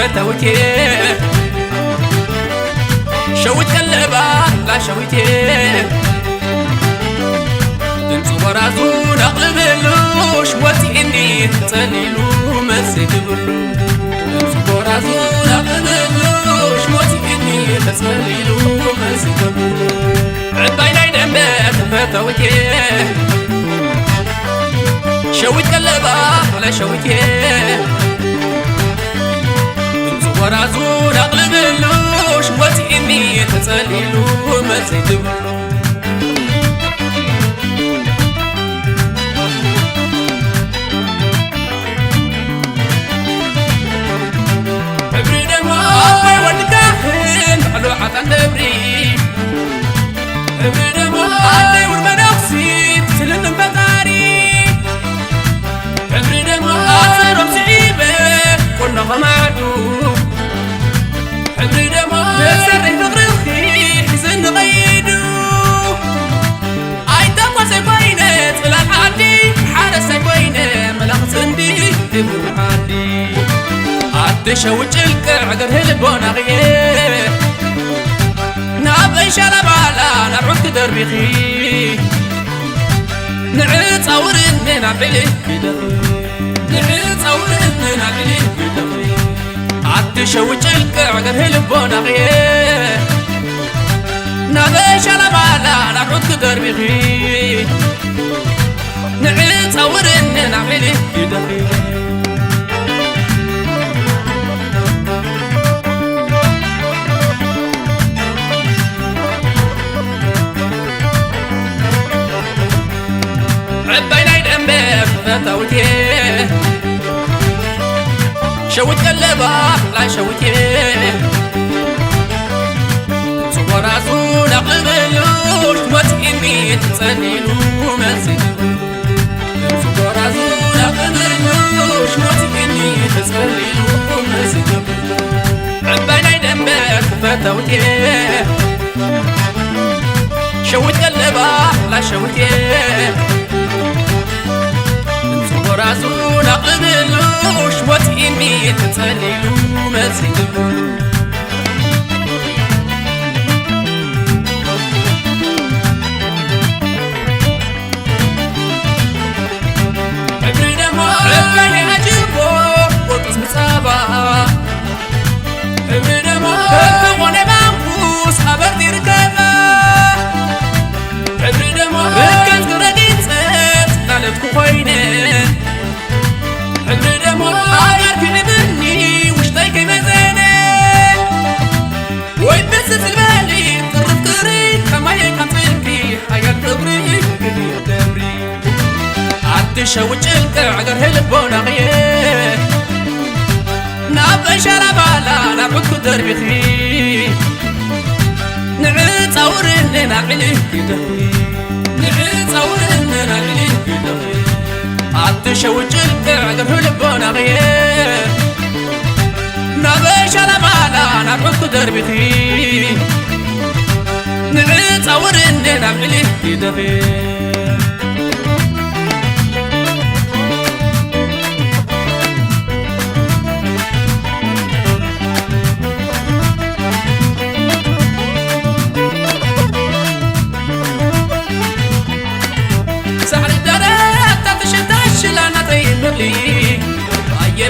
فتوتي شوت قلبا لا شوتي دمص ورازو نقبلوش وتي إني تليلو مسي تبلو دمص ورازو نقبلوش وتي إني تليلو مسي تبلو عباي لاي دمبات فتوتي شوت قلبا لا شوتي دمص ورازو نقبلوش وتي إني تليلو مسي تبلو عطان دبري ابن مو علي والمناقصي تسلم بطاري ابن مو اخر مصيبه كنا غمادو ابن مو سري فقرخي حزن غيدو اي دم سيبينه طلع عندي حارس سيبينه ملخص عندي ابن عندي عدش وجلك عقر هلبونا غيه نابي شرب على نعود دربخي نعيد صورن من عبلي نعيد صورن من عبلي عدش وجلك عقر هلبونا غيه نابي شرب على نعود دربخي نعيد صورن من عبلي فتوتي شوت قلبا لا شوتي صورازو نقبلوش وتإني تسليلو مسي صورازو نقبلوش وتإني تسليلو مسي عباي دمك فتوتي شوت قلبا لا شوتي ورازو نقبلوش وتإني تتسليلو مسي تبلو عبرنا ما عبرنا نجيبو وطس مصابا عبرنا ما عبرنا بانفوس خبر دي ركبا عبرنا ما بكت قردين سيت نالتكو خوينين عبرنا ما عارف يعبني وش طيقي مزاني ويتبسس البالي طرف طريق كما يكن طلقي حياة دبري دبري عدش وجلك عقر هلبونا غيه نابي شرب على نعود دربخي نعيد صورن نعملي نعيد صورن نعملي عدش وجلك عقر هلبونا غيه نابي شرب على نعود دربخي نعيد صورن نعملي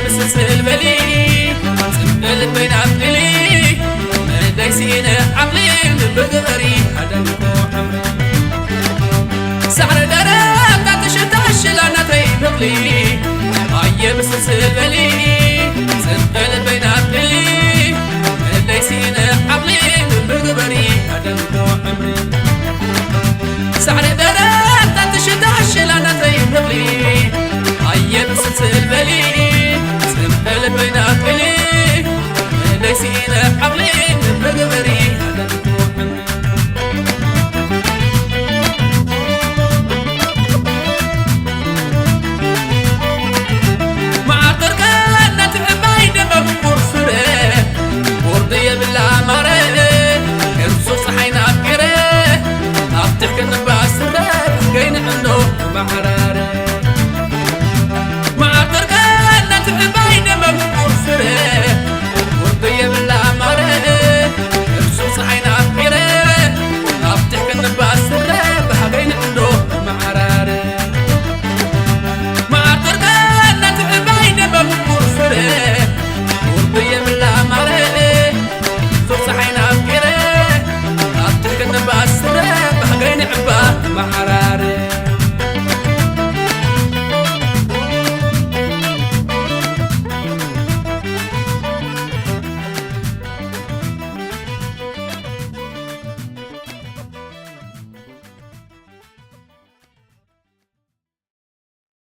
بسلسل بلي سمبل بين عقلي دايسين عقلي بقدري عدم حمري سعر درب تعطش تعشل انا تيبقلي بسلسل